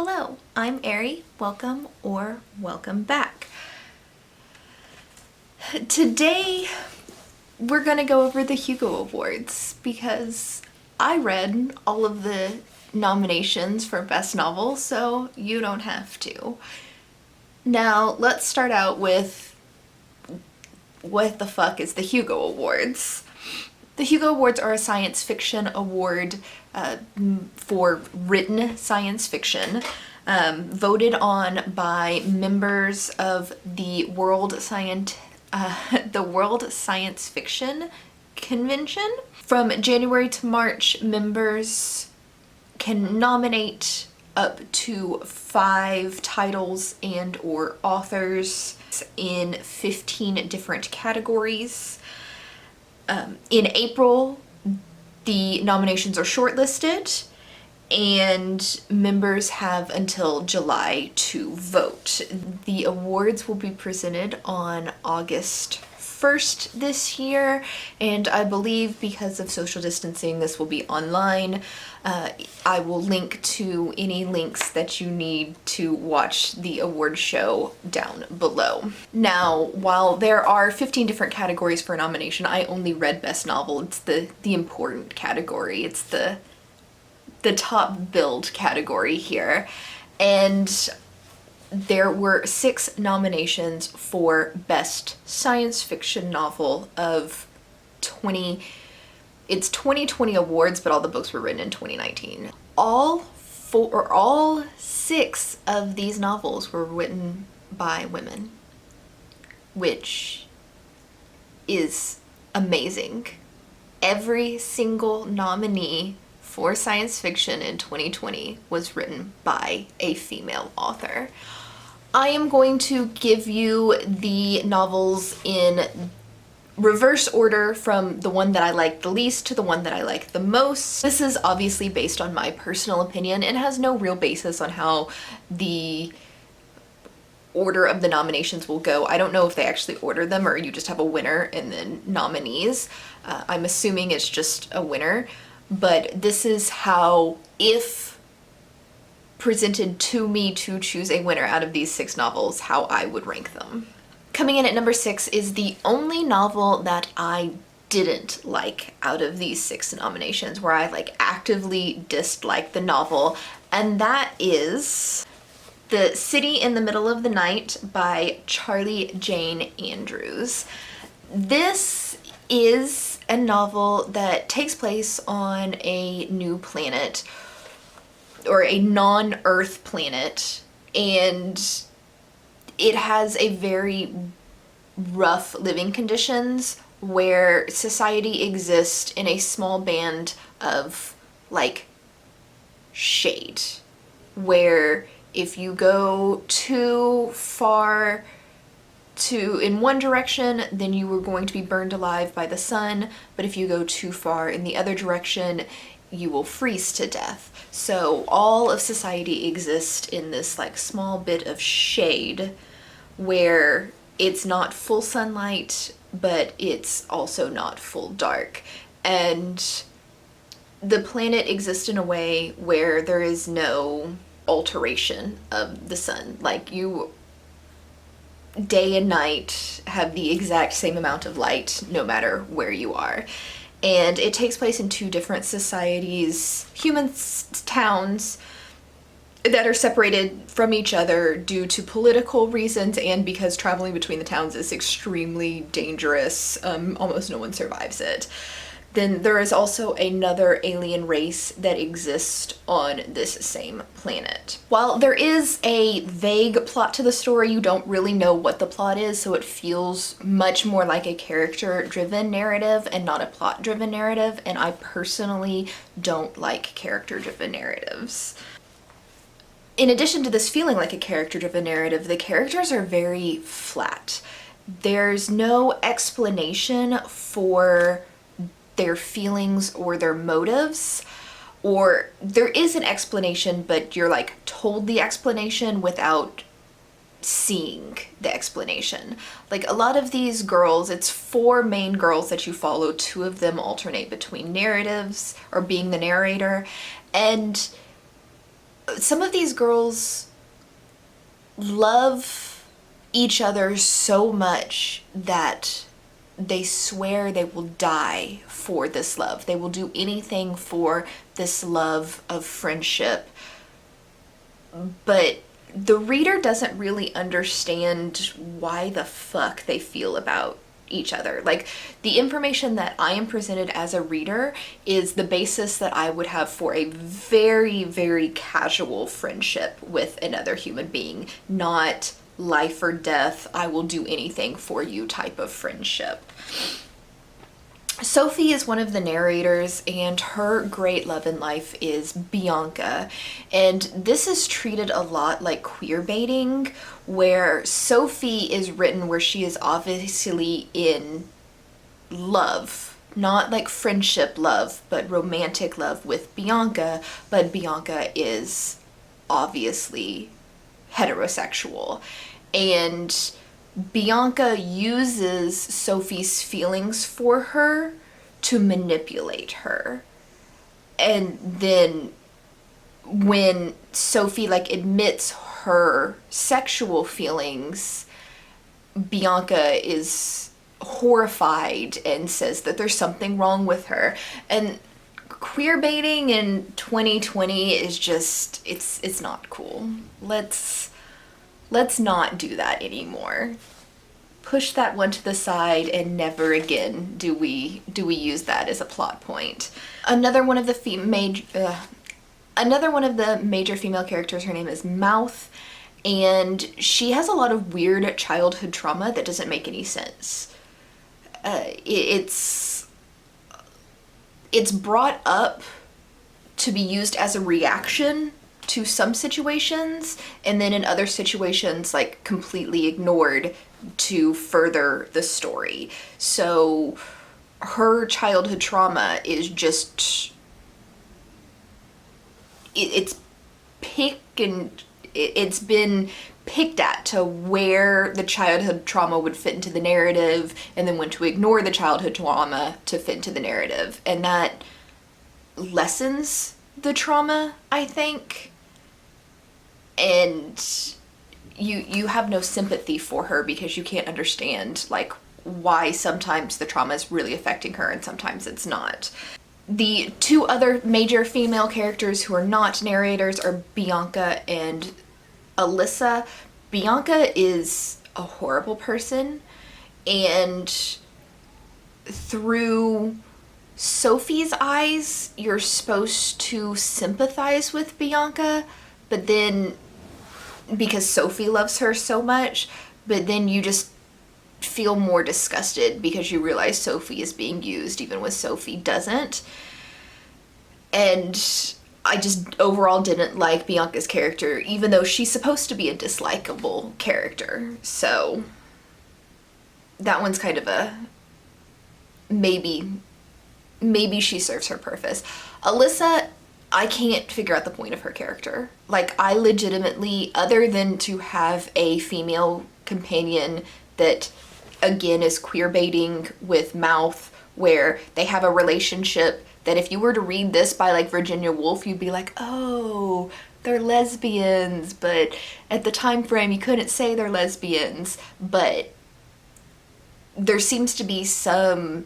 Hello, I'm Ari. Welcome or welcome back. Today we're gonna go over the Hugo Awards because I read all of the nominations for Best Novel, so you don't have to. Now let's start out with what the fuck is the Hugo Awards? The Hugo Awards are a science fiction award for written science fiction, voted on by members of the World Science Fiction Convention. From January to March, members can nominate up to 5 titles and or authors in 15 different categories. In April, the nominations are shortlisted and members have until July to vote. The awards will be presented on August 1st this year, and I believe because of social distancing this will be online. I will link to any links that you need to watch the award show down below. Now, while there are 15 different categories for a nomination, I only read Best Novel. It's the important category. It's the top billed category here. And there were 6 nominations for Best Science Fiction Novel of 2020 awards, but all the books were written in 2019. All 6 of these novels were written by women, which is amazing. Every single nominee for science fiction in 2020 was written by a female author. I am going to give you the novels in reverse order from the one that I like the least to the one that I like the most. This is obviously based on my personal opinion and has no real basis on how the order of the nominations will go. I don't know if they actually order them or you just have a winner and then nominees. I'm assuming it's just a winner, but this is how, if presented to me to choose a winner out of these 6 novels, how I would rank them. Coming in at number 6 is the only novel that I didn't like out of these 6 nominations, where I actively disliked the novel, and that is The City in the Middle of the Night by Charlie Jane Andrews. This is a novel that takes place on a new planet, or a non-Earth planet, and it has a very rough living conditions where society exists in a small band of shade, where if you go too far in one direction, then you are going to be burned alive by the sun, but if you go too far in the other direction, you will freeze to death. So all of society exists in this small bit of shade where it's not full sunlight, but it's also not full dark. And the planet exists in a way where there is no alteration of the sun. Day and night have the exact same amount of light no matter where you are. And it takes place in 2 different societies, human towns that are separated from each other due to political reasons and because traveling between the towns is extremely dangerous. Almost no one survives it. Then there is also another alien race that exists on this same planet. While there is a vague plot to the story, you don't really know what the plot is, so it feels much more like a character-driven narrative and not a plot-driven narrative, and I personally don't like character-driven narratives. In addition to this feeling like a character-driven narrative, the characters are very flat. There's no explanation for their feelings or their motives, or there is an explanation, but you're told the explanation without seeing the explanation. A lot of these girls, it's 4 main girls that you follow. 2 of them alternate between narratives or being the narrator, and some of these girls love each other so much that they swear they will die for this love. They will do anything for this love of friendship. But the reader doesn't really understand why the fuck they feel about each other. Like, the information that I am presented as a reader is the basis that I would have for a very, very casual friendship with another human being, not life or death, I will do anything for you type of friendship. Sophie is one of the narrators, and her great love in life is Bianca. And this is treated a lot like queer baiting, where Sophie is written where she is obviously in love. Not like friendship love, but romantic love with Bianca, but Bianca is obviously heterosexual. And Bianca uses Sophie's feelings for her to manipulate her. And then when Sophie like admits her sexual feelings, Bianca is horrified and says that there's something wrong with her. And queer baiting in 2020 is just, it's not cool. Let's not do that anymore. Push that one to the side, and never again do we use that as a plot point. Another one of the major female characters, her name is Mouth, and she has a lot of weird childhood trauma that doesn't make any sense. It's brought up to be used as a reaction to some situations, and then in other situations like completely ignored to further the story. So her childhood trauma is just, it's been picked at to where the childhood trauma would fit into the narrative, and then when to ignore the childhood trauma to fit into the narrative, and that lessens the trauma, I think. And you have no sympathy for her because you can't understand like why sometimes the trauma is really affecting her and sometimes it's not. The two other major female characters who are not narrators are Bianca and Alyssa. Bianca is a horrible person, and through Sophie's eyes, you're supposed to sympathize with Bianca, but then because Sophie loves her so much, but then you just feel more disgusted because you realize Sophie is being used even when Sophie doesn't. And I just overall didn't like Bianca's character, even though she's supposed to be a dislikable character. So that one's kind of a maybe she serves her purpose. Alyssa, I can't figure out the point of her character. Like, I legitimately, other than to have a female companion that, again, is queer baiting with Mouth, where they have a relationship that if you were to read this by, like, Virginia Woolf, you'd be like, oh, they're lesbians, but at the time frame, you couldn't say they're lesbians, but there seems to be some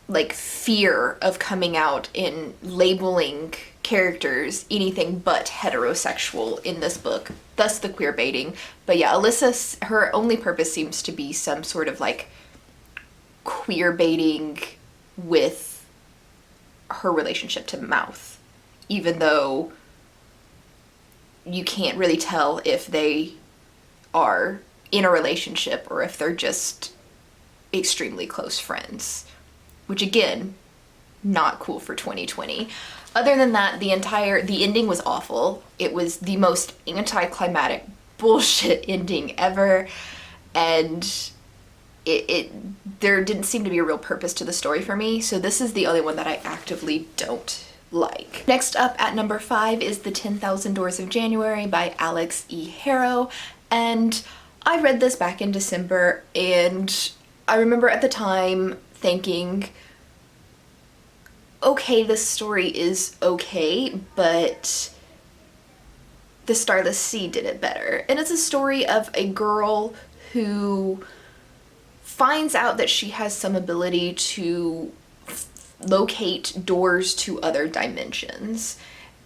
like fear of coming out in labeling characters anything but heterosexual in this book, thus the queer baiting. But yeah, Alyssa, her only purpose seems to be some sort of like queer baiting with her relationship to Mouth, even though you can't really tell if they are in a relationship or if they're just extremely close friends. Which again, not cool for 2020. Other than that, the ending was awful. It was the most anticlimactic bullshit ending ever, and there didn't seem to be a real purpose to the story for me, so this is the only one that I actively don't like. Next up at number 5 is The 10,000 Doors of January by Alix E. Harrow, and I read this back in December, and I remember at the time thinking, okay, this story is okay, but The Starless Sea did it better. And it's a story of a girl who finds out that she has some ability to locate doors to other dimensions.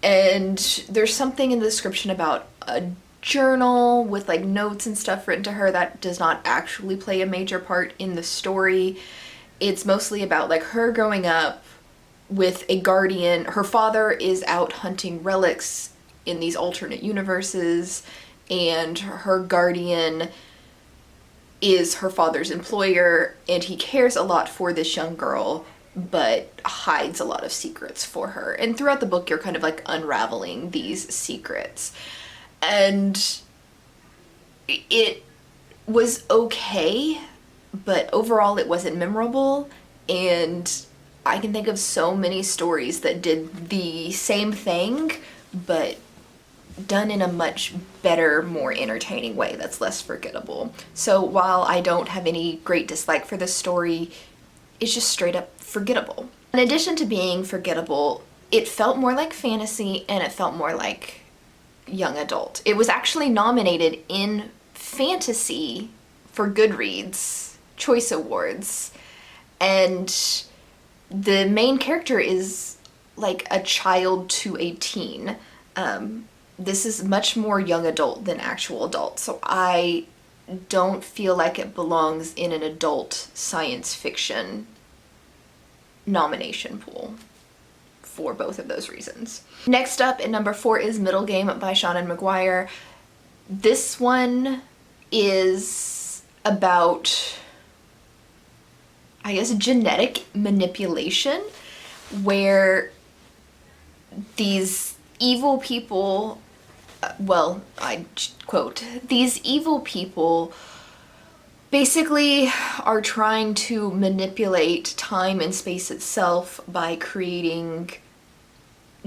And there's something in the description about a journal with like notes and stuff written to her that does not actually play a major part in the story. It's mostly about like her growing up with a guardian. Her father is out hunting relics in these alternate universes, and her guardian is her father's employer, and he cares a lot for this young girl but hides a lot of secrets for her. And throughout the book you're kind of like unraveling these secrets. And it was okay, but overall it wasn't memorable. And I can think of so many stories that did the same thing but done in a much better, more entertaining way that's less forgettable. So while I don't have any great dislike for this story, it's just straight up forgettable. In addition to being forgettable, it felt more like fantasy and it felt more like young adult. It was actually nominated in fantasy for Goodreads Choice Awards, and the main character is like a child to a teen. This is much more young adult than actual adult, so I don't feel like it belongs in an adult science fiction nomination pool for both of those reasons. Next up at number 4 is Middlegame by Seanan McGuire. This one is about, I guess, genetic manipulation, where these evil people, well, I quote, these evil people basically are trying to manipulate time and space itself by creating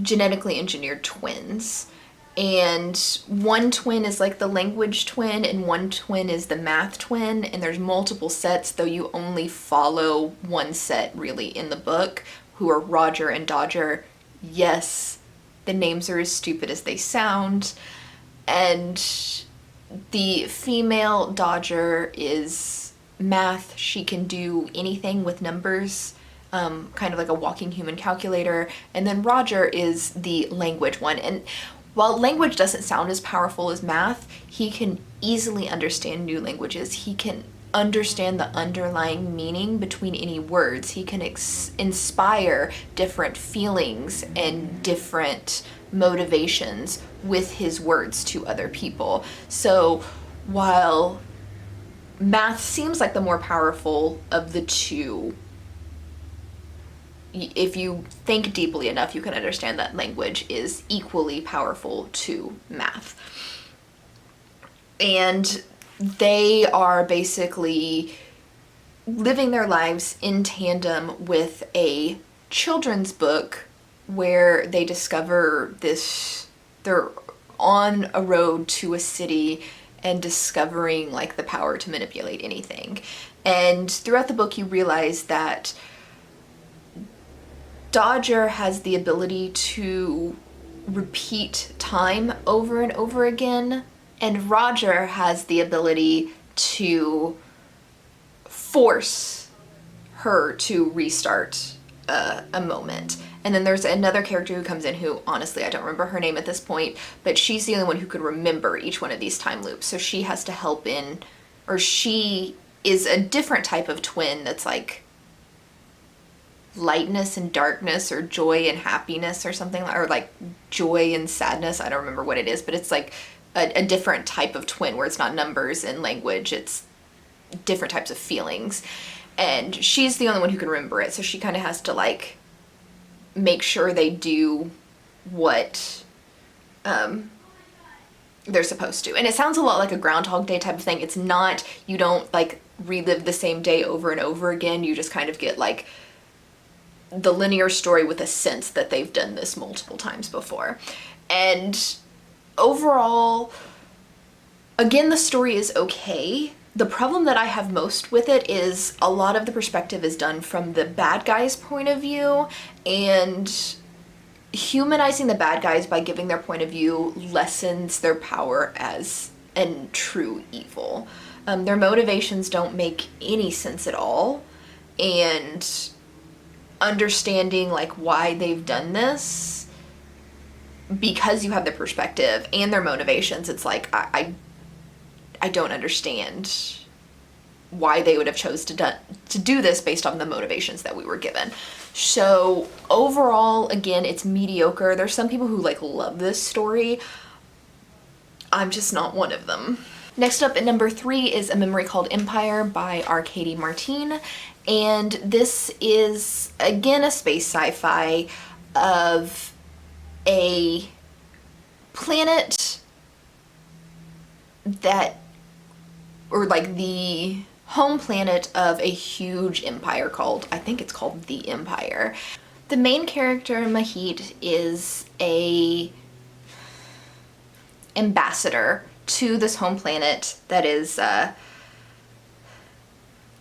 genetically engineered twins. And one twin is like the language twin and one twin is the math twin, and there's multiple sets, though you only follow one set really in the book, who are Roger and Dodger. Yes, the names are as stupid as they sound. And the female Dodger is math. She can do anything with numbers, kind of like a walking human calculator. And then Roger is the language one. And while language doesn't sound as powerful as math, he can easily understand new languages. He can understand the underlying meaning between any words. He can inspire different feelings and different motivations with his words to other people. So while math seems like the more powerful of the two, if you think deeply enough, you can understand that language is equally powerful to math. And they are basically living their lives in tandem with a children's book where they discover this, they're on a road to a city and discovering like the power to manipulate anything. And throughout the book you realize that Dodger has the ability to repeat time over and over again, and Roger has the ability to force her to restart a moment. And then there's another character who comes in who, honestly, I don't remember her name at this point, but she's the only one who could remember each one of these time loops. So she has to help in, or she is a different type of twin that's like lightness and darkness, or joy and happiness, or something, or like joy and sadness. I don't remember what it is, but it's like a different type of twin where it's not numbers and language, it's different types of feelings. And she's the only one who can remember it, so she kind of has to like make sure they do what they're supposed to. And it sounds a lot like a Groundhog Day type of thing. It's not, you don't like relive the same day over and over again, you just kind of get like the linear story with a sense that they've done this multiple times before. And overall, again, the story is okay. The problem that I have most with it is a lot of the perspective is done from the bad guy's point of view, and humanizing the bad guys by giving their point of view lessens their power as a true evil. Their motivations don't make any sense at all, and understanding like why they've done this, because you have their perspective and their motivations, it's like I don't understand why they would have chose to do this based on the motivations that we were given. So overall, again, it's mediocre. There's some people who like love this story. I'm just not one of them. Next up at number 3 is A Memory Called Empire by Arkady Martine. And this is, again, a space sci-fi of a planet that, or like the home planet of a huge empire called, I think it's called the Empire. The main character, Mahit, is a ambassador to this home planet that is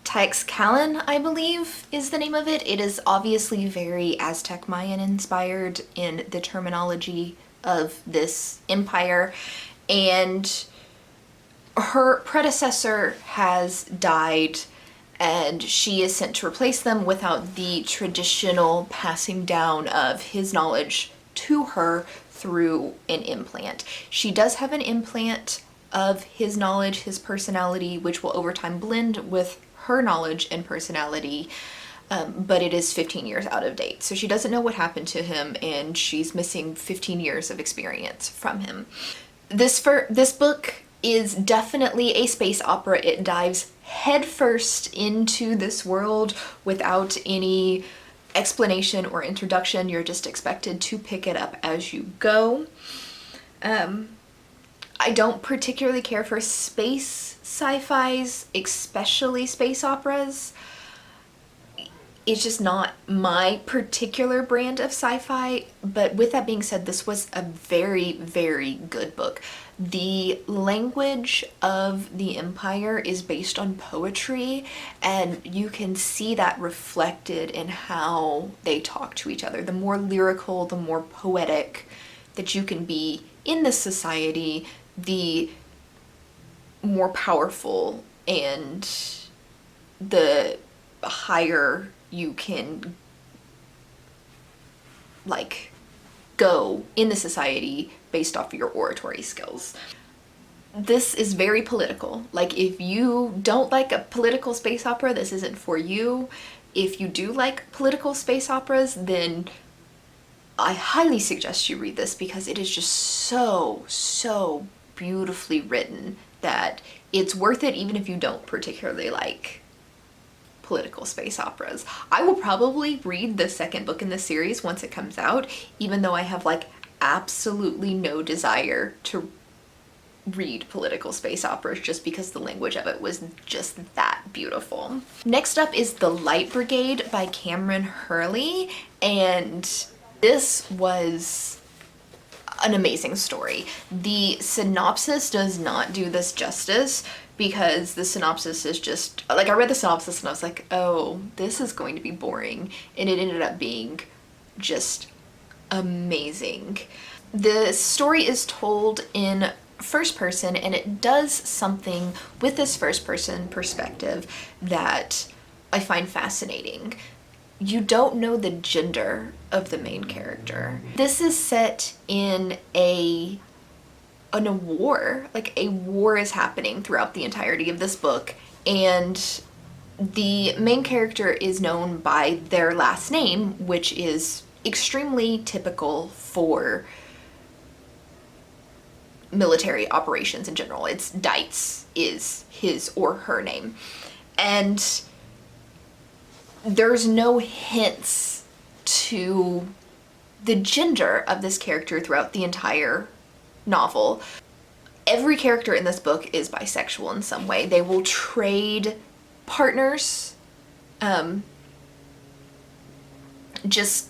Teixcallan, I believe is the name of it. It is obviously very Aztec Mayan inspired in the terminology of this empire, and her predecessor has died and she is sent to replace them without the traditional passing down of his knowledge to her through an implant. She does have an implant of his knowledge, his personality, which will over time blend with her knowledge and personality, but it is 15 years out of date. So she doesn't know what happened to him, and she's missing 15 years of experience from him. This book is definitely a space opera. It dives headfirst into this world without any explanation or introduction. You're just expected to pick it up as you go. I don't particularly care for space sci-fis, especially space operas. It's just not my particular brand of sci-fi, but with that being said, this was a very, very good book. The language of the Empire is based on poetry, and you can see that reflected in how they talk to each other. The more lyrical, the more poetic that you can be in this society, the more powerful and the higher you can like go in the society based off of your oratory skills. This is very political. Like, if you don't like a political space opera, this isn't for you. If you do like political space operas, then I highly suggest you read this, because it is just so beautifully written that it's worth it even if you don't particularly like political space operas. I will probably read the second book in the series once it comes out, even though I have like absolutely no desire to read political space operas, just because the language of it was just that beautiful. Next up is The Light Brigade by Kameron Hurley, and this was an amazing story. The synopsis does not do this justice, because the synopsis is just like, I read the synopsis and I was like, oh, this is going to be boring, and it ended up being just amazing. The story is told in first person, and it does something with this first person perspective that I find fascinating. You don't know the gender of the main character. This is set in a war. Like, a war is happening throughout the entirety of this book, and the main character is known by their last name, which is extremely typical for military operations in general. It's Dietz is his or her name. And there's no hints to the gender of this character throughout the entire novel. Every character in this book is bisexual in some way. They will trade partners just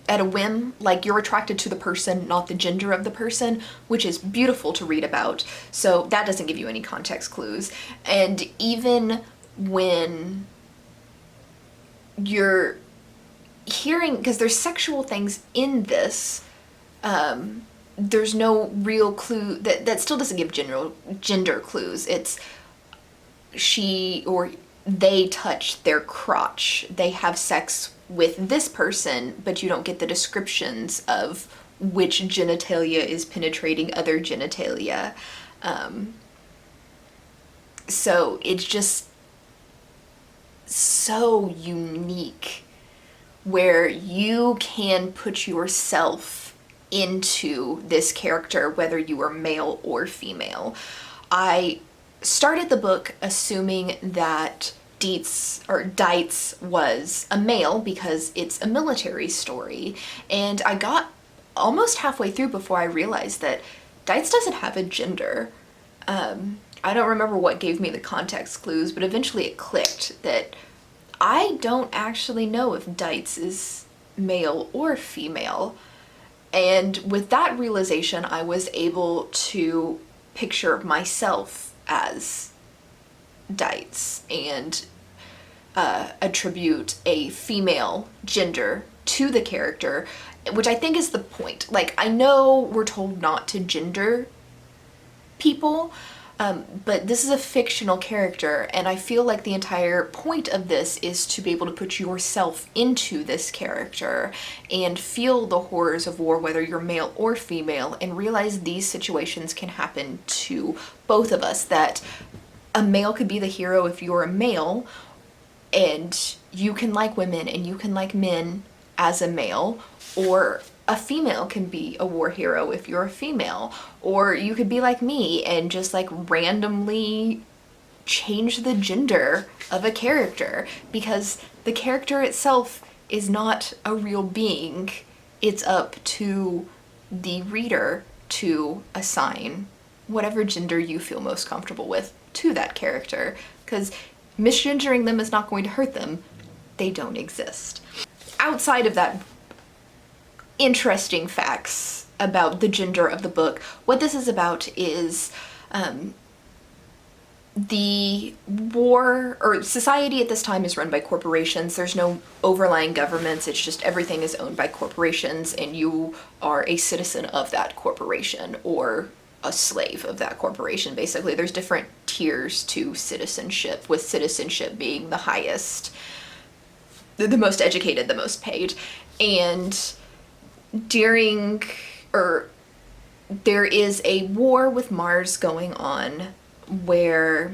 at a whim. Like, you're attracted to the person, not the gender of the person, which is beautiful to read about. So that doesn't give you any context clues. And even when you're hearing, because there's sexual things in this, there's no real clue, that still doesn't give gender clues. It's she or they touch their crotch, they have sex with this person, but you don't get the descriptions of which genitalia is penetrating other genitalia. So it's just so unique, where you can put yourself into this character, whether you are male or female. I started the book assuming that Dietz was a male because it's a military story, and I got almost halfway through before I realized that Dietz doesn't have a gender. I don't remember what gave me the context clues, but eventually it clicked that I don't actually know if Dietz is male or female. And with that realization, I was able to picture myself as Dietz and attribute a female gender to the character, which I think is the point. Like, I know we're told not to gender people, but this is a fictional character, and I feel like the entire point of this is to be able to put yourself into this character and feel the horrors of war, whether you're male or female, and realize these situations can happen to both of us, that a male could be the hero if you're a male, and you can like women and you can like men as a male, or a female can be a war hero if you're a female, or you could be like me and just like randomly change the gender of a character, because the character itself is not a real being. It's up to the reader to assign whatever gender you feel most comfortable with to that character, because misgendering them is not going to hurt them. They don't exist. Outside of that interesting facts about the gender of the book, what this is about is the war, or society at this time is run by corporations. There's no overlying governments, it's just everything is owned by corporations, and you are a citizen of that corporation or a slave of that corporation. Basically, there's different tiers to citizenship, with citizenship being the highest, the most educated, the most paid. And there is a war with Mars going on, but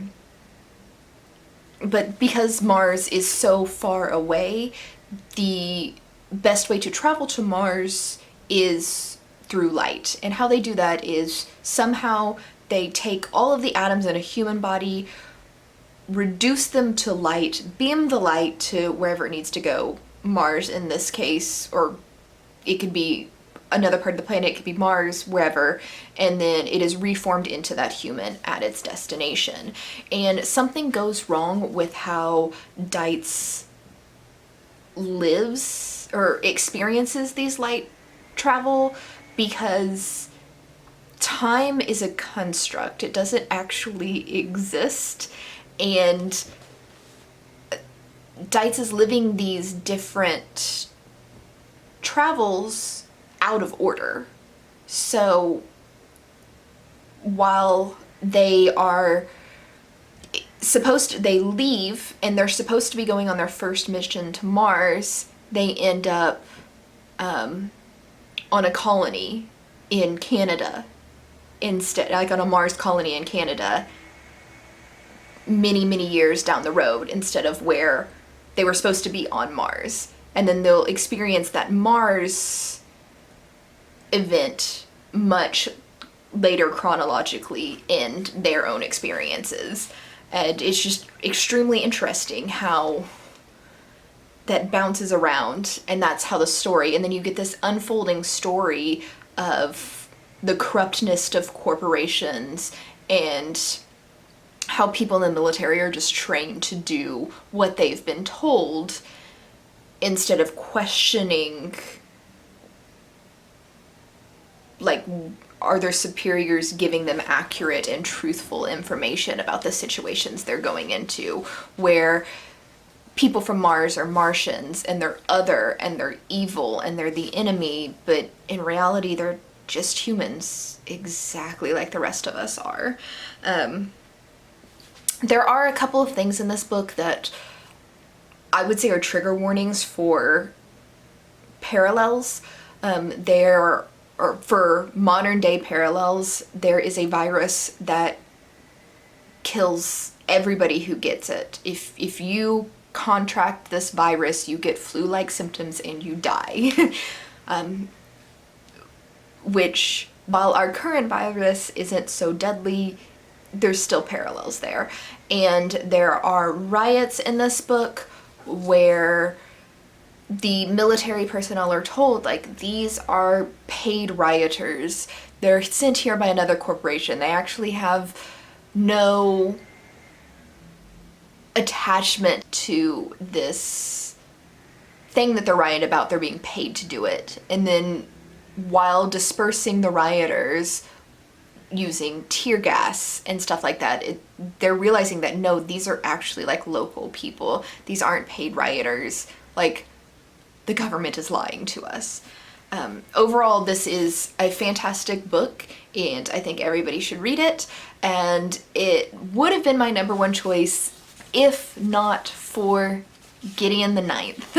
because Mars is so far away, the best way to travel to Mars is through light. And how they do that is somehow they take all of the atoms in a human body, reduce them to light, beam the light to wherever it needs to go, Mars in this case, or it could be another part of the planet, it could be Mars, wherever, and then it is reformed into that human at its destination. And something goes wrong with how Dietz lives or experiences these light travel, because time is a construct. It doesn't actually exist, and Dietz is living these different travels out of order. So while they leave and they're supposed to be going on their first mission to Mars, they end up on a colony in Canada instead, like on a Mars colony in Canada, many years down the road, instead of where they were supposed to be on Mars. And then they'll experience that Mars event much later chronologically in their own experiences. And it's just extremely interesting how that bounces around, and that's how the story, and then you get this unfolding story of the corruptness of corporations and how people in the military are just trained to do what they've been told instead of questioning, like, are their superiors giving them accurate and truthful information about the situations they're going into, where people from Mars are Martians, and they're other, and they're evil, and they're the enemy, but in reality they're just humans, exactly like the rest of us are. There are a couple of things in this book that I would say are trigger warnings for parallels. Or for modern day parallels, there is a virus that kills everybody who gets it. If you contract this virus, you get flu-like symptoms and you die. Which, while our current virus isn't so deadly, there's still parallels there. And there are riots in this book where the military personnel are told, like, these are paid rioters. They're sent here by another corporation. They actually have no attachment to this thing that they're rioting about. They're being paid to do it. And then while dispersing the rioters using tear gas and stuff like that, they're realizing that no, these are actually like local people. These aren't paid rioters. Like, the government is lying to us. Overall, this is a fantastic book, and I think everybody should read it. And it would have been my number one choice if not for Gideon the Ninth,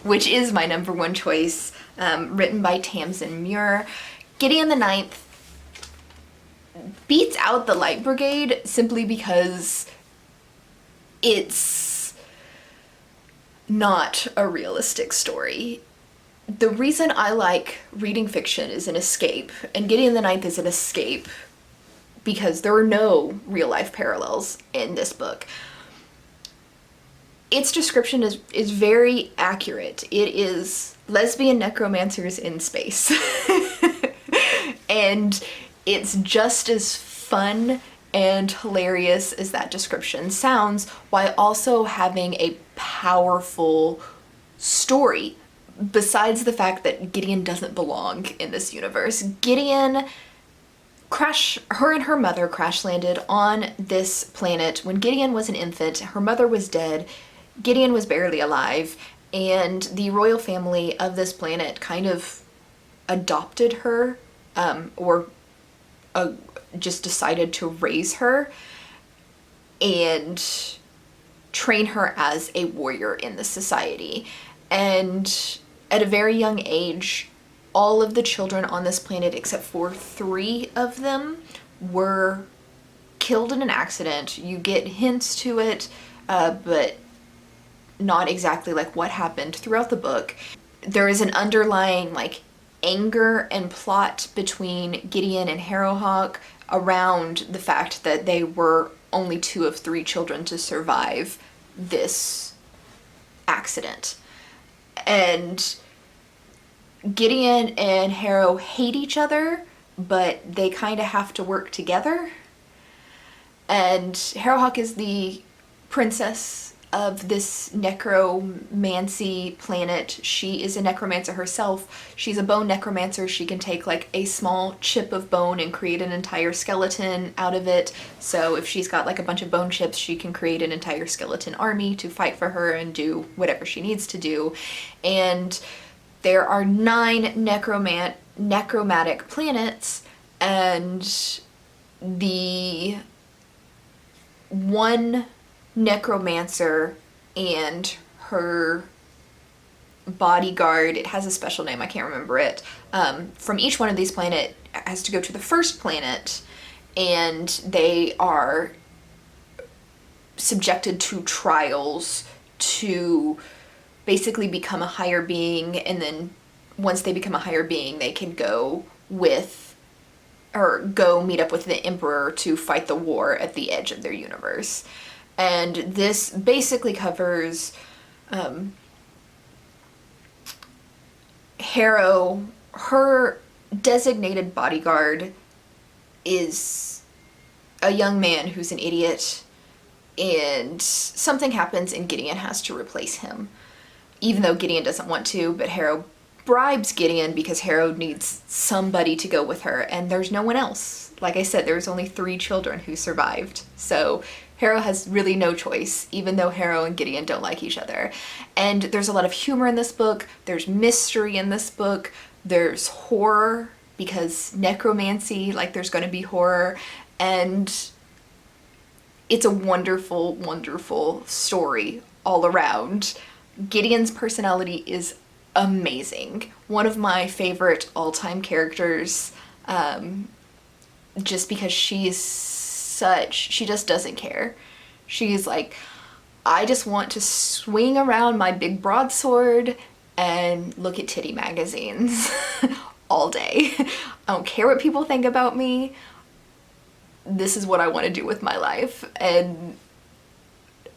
which is my number one choice, written by Tamsyn Muir. Gideon the Ninth beats out the Light Brigade simply because it's not a realistic story. The reason I like reading fiction is an escape, and Gideon the Ninth is an escape because there are no real life parallels in this book. Its description is very accurate. It is lesbian necromancers in space. And it's just as fun and hilarious as that description sounds, while also having a powerful story, besides the fact that Gideon doesn't belong in this universe. Her and her mother crash landed on this planet when Gideon was an infant. Her mother was dead, Gideon was barely alive, and the royal family of this planet kind of adopted her, just decided to raise her and train her as a warrior in the society. And at a very young age, all of the children on this planet, except for 3 of them, were killed in an accident. You get hints to it, but not exactly like what happened throughout the book. There is an underlying like anger and plot between Gideon and Harrow around the fact that they were only 2 of 3 children to survive this accident. And Gideon and Harrow hate each other, but they kind of have to work together. And Harrow is the princess of this necromancy planet. She is a necromancer herself. She's a bone necromancer. She can take like a small chip of bone and create an entire skeleton out of it. So if she's got like a bunch of bone chips, she can create an entire skeleton army to fight for her and do whatever she needs to do. And there are 9 necromantic planets, and the one necromancer and her bodyguard, it has a special name, I can't remember it, from each one of these planets has to go to the first planet, and they are subjected to trials to basically become a higher being, and then once they become a higher being, they can go meet up with the Emperor to fight the war at the edge of their universe. And this basically covers Harrow. Her designated bodyguard is a young man who's an idiot, and something happens and Gideon has to replace him. Even though Gideon doesn't want to, but Harrow bribes Gideon because Harrow needs somebody to go with her, and there's no one else. Like I said, there's only 3 children who survived. So Harrow has really no choice, even though Harrow and Gideon don't like each other. And there's a lot of humor in this book, there's mystery in this book, there's horror, because necromancy, like there's gonna be horror, and it's a wonderful, wonderful story all around. Gideon's personality is amazing. One of my favorite all-time characters, just because she just doesn't care. She's like, I just want to swing around my big broadsword and look at titty magazines all day. I don't care what people think about me. This is what I want to do with my life, and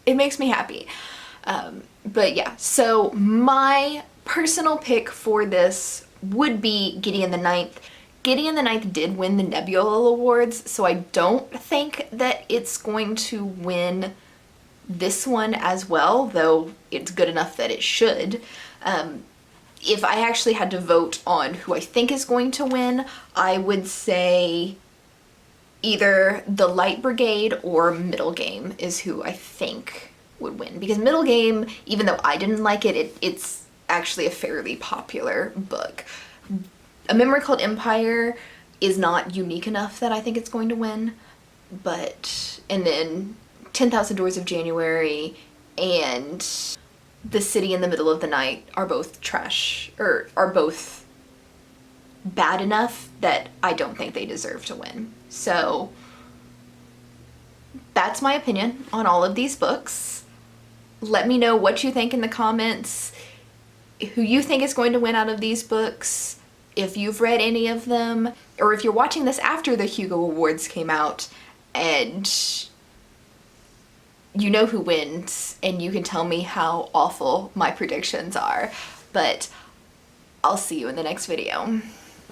it makes me happy. But yeah, so my personal pick for this would be Gideon the Ninth. Gideon the Ninth did win the Nebula Awards, so I don't think that it's going to win this one as well, though it's good enough that it should. If I actually had to vote on who I think is going to win, I would say either the Light Brigade or Middlegame is who I think would win. Because Middlegame, even though I didn't like it, it's actually a fairly popular book. A Memory Called Empire is not unique enough that I think it's going to win, but, and then 10,000 Doors of January and The City in the Middle of the Night are both trash, or are both bad enough that I don't think they deserve to win. So that's my opinion on all of these books. Let me know what you think in the comments, who you think is going to win out of these books, if you've read any of them, or if you're watching this after the Hugo Awards came out and you know who wins, and you can tell me how awful my predictions are. But I'll see you in the next video.